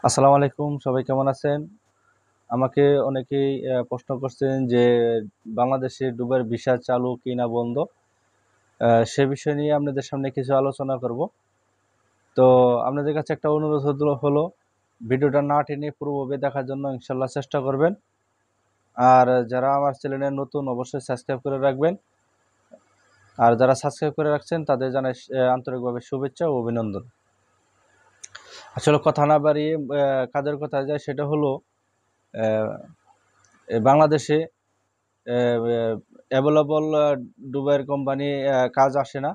আসসালামু আলাইকুম, সবাই কেমন আছেন? আমাকে অনেকেই প্রশ্ন করছেন যে বাংলাদেশে ডুবের ভিসা চালু কি না বন্ধ। সে বিষয় নিয়ে আপনাদের সামনে কিছু আলোচনা করব। তো আপনাদের কাছে একটা অনুরোধ হলো ভিডিওটা না টেনে পুরোভাবে দেখার জন্য ইনশাল্লাহ চেষ্টা করবেন। আর যারা আমার চ্যানেলে নতুন অবশ্যই সাবস্ক্রাইব করে রাখবেন। আর যারা সাবস্ক্রাইব করে রাখছেন তাদের জানাই আন্তরিকভাবে শুভেচ্ছা ও অভিনন্দন। আসলে কথা না বাড়িয়ে কাজের কথা যায়, সেটা হলো বাংলাদেশে অ্যাভেলেবল ডুবাইয়ের কোম্পানি কাজ আসে না।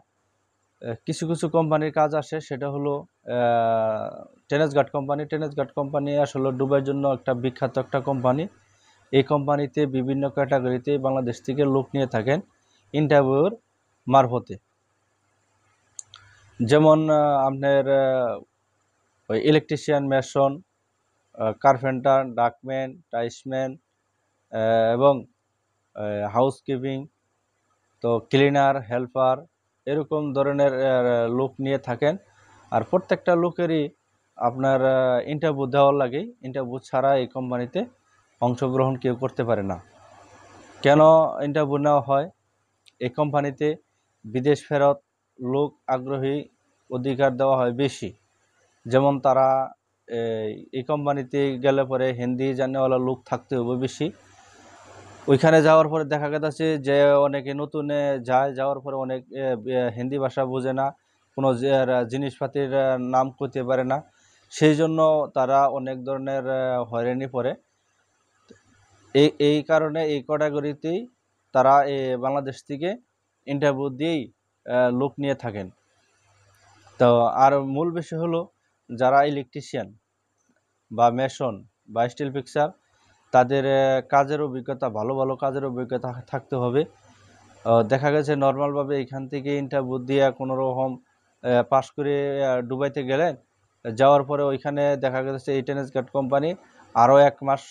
কিছু কিছু কোম্পানির কাজ আসে, সেটা হলো টেনেসগার্ড কোম্পানি। টেনেসগার্ড কোম্পানি আসলে ডুবাইয়ের জন্য একটা বিখ্যাত একটা কোম্পানি। এই কোম্পানিতে বিভিন্ন ক্যাটাগরিতে বাংলাদেশ থেকে লোক নিয়ে থাকেন ইন্টারভিউর মারফতে। যেমন আপনার ওই ইলেকট্রিশিয়ান, মেশন, কার্পেন্টার, ডাকম্যান, টাইসম্যান এবং হাউসকিপিং, তো ক্লিনার, হেল্পার, এরকম ধরনের লোক নিয়ে থাকেন। আর প্রত্যেকটা লোকেরই আপনার ইন্টারভিউ দেওয়ার লাগে। ইন্টারভিউ ছাড়া এই কোম্পানিতে অংশগ্রহণ কেউ করতে পারে না। কেন ইন্টারভিউ নেওয়া হয়? এই কোম্পানিতে বিদেশ ফেরত লোক আগ্রহী অধিকার দেওয়া হয় বেশি। যেমন তারা এই কোম্পানিতে গেলে পরে হিন্দি জানেওয়ালা লোক থাকতে হবে বেশি। ওইখানে যাওয়ার পরে দেখা গেছে যে অনেকে নতুনে যাওয়ার পরে অনেক হিন্দি ভাষা বোঝে না, কোনো জিনিসপাতির নাম করতে পারে না। সেই জন্য তারা অনেক ধরনের হয়রানি পড়ে। এই কারণে এই ক্যাটাগরিতেই তারা বাংলাদেশ থেকে ইন্টারভিউ দিয়েই লোক নিয়ে থাকেন। তো আর মূল বিষয় হলো যারা ইলেকট্রিশিয়ান বা মেশন বা স্টিল ফিক্সার, তাদের কাজের অভিজ্ঞতা, ভালো ভালো কাজের অভিজ্ঞতা থাকতে হবে। দেখা গেছে নর্মালভাবে এখান থেকে ইন্টারভিউ দিয়ে কোনো রকম পাশ করে দুবাইতে গেলেন, যাওয়ার পরে ওইখানে দেখা গেছে এই টেনেসগার্ড কোম্পানি আরও 1 মাস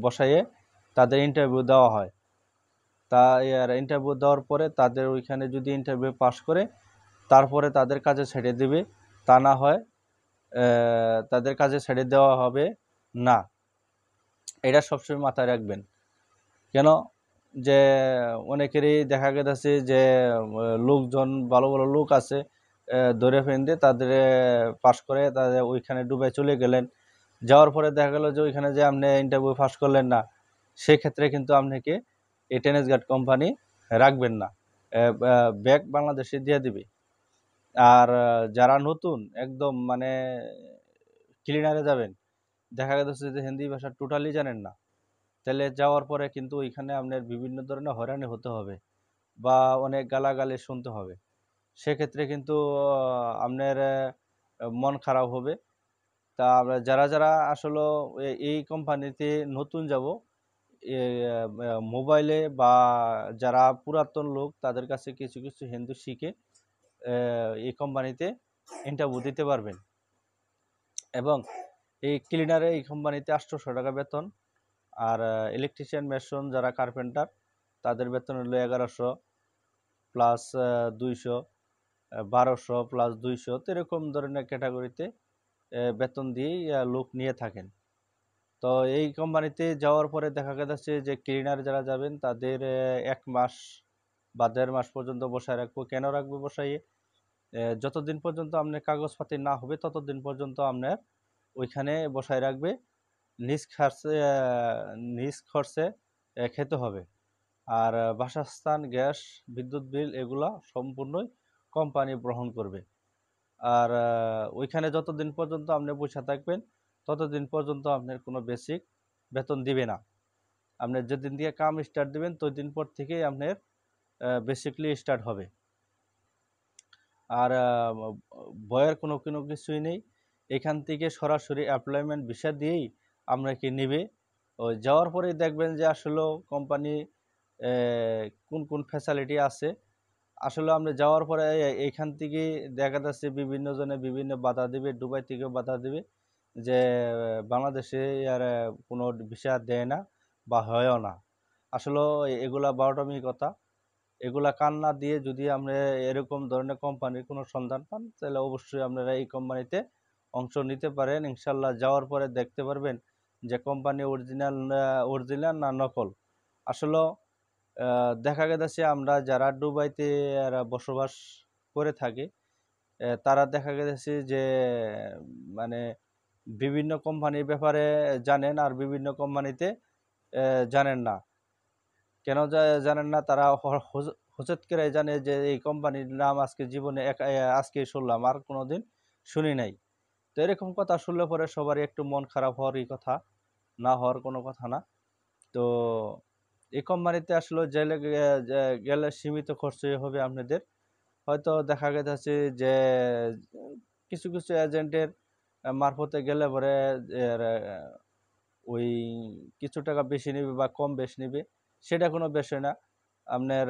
বসাইয়ে তাদের ইন্টারভিউ দেওয়া হয়। তা ইন্টারভিউ দেওয়ার পরে তাদের ওইখানে যদি ইন্টারভিউ পাশ করে তারপরে তাদের কাজে ছেড়ে দেবে, তা না হয় তাদের কাজে ছেড়ে দেওয়া হবে না। এটা সবসময় মাথায় রাখবেন। কেন যে অনেকেরই দেখা গেছে যে লোকজন, ভালো ভালো লোক আছে, ধরে ফেন্দে তাদের পাশ করে তাদের ওইখানে ডুবে চলে গেলেন। যাওয়ার পরে দেখা গেল যে ওইখানে যে আপনি ইন্টারভিউ পাস করলেন না, সেক্ষেত্রে কিন্তু আপনাকে এই টেনেসগার্ড কোম্পানি রাখবেন না, ব্যাক বাংলাদেশে দিয়ে দিবে। আর যারা নতুন একদম মানে ক্লিনারে যাবেন, দেখা গেছে যে হিন্দি ভাষা টোটালি জানেন না, তাহলে যাওয়ার পরে কিন্তু ওইখানে আপনার বিভিন্ন ধরনের হয়রানি হতে হবে বা অনেক গালাগালি শুনতে হবে। সেক্ষেত্রে কিন্তু আপনার মন খারাপ হবে। তা আমরা যারা যারা আসলে এই কোম্পানিতে নতুন যাব, মোবাইলে বা যারা পুরাতন লোক তাদের কাছে কিছু কিছু হিন্দি শিখে এই কোম্পানিতে ইন্টারভিউ দিতে পারবেন। এবং এই ক্লিনারে এই কোম্পানিতে 800 টাকা বেতন। আর ইলেকট্রিশিয়ান, মেশন, যারা কার্পেন্টার, তাদের বেতন হলো 1100 প্লাস 200, 1200 প্লাস 200, তো এরকম ধরনের ক্যাটাগরিতে বেতন দিয়েই লোক নিয়ে থাকেন। তো এই কোম্পানিতে যাওয়ার পরে দেখা গেছে যে ক্লিনার যারা যাবেন তাদের 1 মাস বা 1.5 মাস পর্যন্ত বসায় রাখবো। কেন রাখবো বসাইয়ে? যতদিন পর্যন্ত আপনার কাগজপাতি না হবে ততদিন পর্যন্ত আপনার ওইখানে বসায় রাখবে। নিজ খরচে খেতে হবে। আর বাসস্থান, গ্যাস, বিদ্যুৎ বিল এগুলা সম্পূর্ণই কোম্পানি বহন করবে। আর ওইখানে যতদিন পর্যন্ত আপনি বসে থাকবেন ততদিন পর্যন্ত আপনার কোনো বেসিক বেতন দিবে না। আপনি যেদিন দিয়ে কাম স্টার্ট দিবেন তো দিন পর থেকেই আপনার বেসিকলি স্টার্ট হবে। আর ভয়ের কোনো কোনো কিছুই নেই। এখান থেকে সরাসরি অ্যাপ্লয়মেন্ট ভিসা দিয়েই আপনাকে নেবে। ওই যাওয়ার পরেই দেখবেন যে আসলে কোম্পানি কোন কোন ফ্যাসিলিটি আছে। আসলে আপনি যাওয়ার পরে এইখান থেকে দেখা যাচ্ছে বিভিন্ন জনে বিভিন্ন বাধা দিবে, দুবাই থেকেও বাধা দিবে যে বাংলাদেশে আর কোনো ভিসা দেয় না বা হয়ও না। আসলে এগুলা বারোটামি কথা। এগুলা কান না দিয়ে যদি আমরা এরকম ধরনের কোম্পানির কোনো সন্ধান পান, তাহলে অবশ্যই আপনারা এই কোম্পানিতে অংশ নিতে পারেন। ইনশাল্লাহ যাওয়ার পরে দেখতে পারবেন যে কোম্পানি অরিজিনাল না নকল। আসলে দেখা গেছে আমরা যারা দুবাইতে বসবাস করে থাকি, তারা দেখা গেছে যে মানে বিভিন্ন কোম্পানির ব্যাপারে জানেন আর বিভিন্ন কোম্পানিতে জানেন না। কেন জানেন না? তারা হঠাৎ করে জানে যে এই কোম্পানির নাম আজকে জীবনে আজকে শুনলাম, আর কোনোদিন শুনি নাই। তো এরকম কথা শুনলে পরে সবারই একটু মন খারাপ হওয়ারই কথা, না হওয়ার কোনো কথা না। তো এই কোম্পানিতে আসলে গেলে সীমিত খরচই হবে আপনাদের। হয়তো দেখা গেছে যে কিছু কিছু এজেন্টের মারফতে গেলে পরে ওই কিছু টাকা বেশি নেবে বা কম বেশি নেবে, সেটা কোনো বিষয় না। আপনার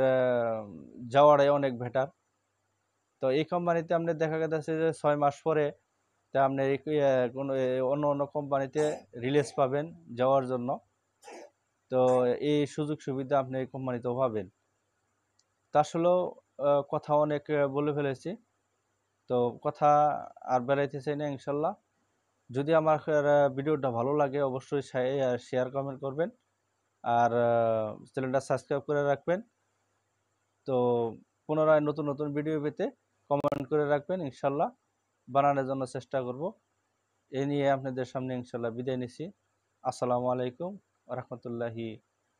যাওয়াটাই অনেক বেটার। তো এই কোম্পানিতে আপনার দেখা গেছে যে 6 মাস পরে তা আপনি কোনো অন্য অন্য কোম্পানিতে রিলিজ পাবেন যাওয়ার জন্য। তো এই সুযোগ সুবিধা আপনি এই কোম্পানিতেও পাবেন। তা আসলেও কথা অনেক বলে ফেলেছি। তো কথা আর বেড়াইতে চাই না ইনশাল্লাহ। যদি আমার ভিডিওটা ভালো লাগে অবশ্যই শেয়ার কমেন্ট করবেন, আর চ্যানেলটা সাবস্ক্রাইব করে রাখবেন। তো পুনরায় নতুন নতুন ভিডিও পেতে কমেন্ট করে রাখবেন, ইনশাল্লাহ বানানোর জন্য চেষ্টা করব। এ নিয়ে আপনাদের সামনে ইনশাল্লাহ বিদায় নিছি। আসসালামু আলাইকুম ওয়া রাহমাতুল্লাহি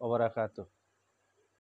ওয়া বারাকাতুহু।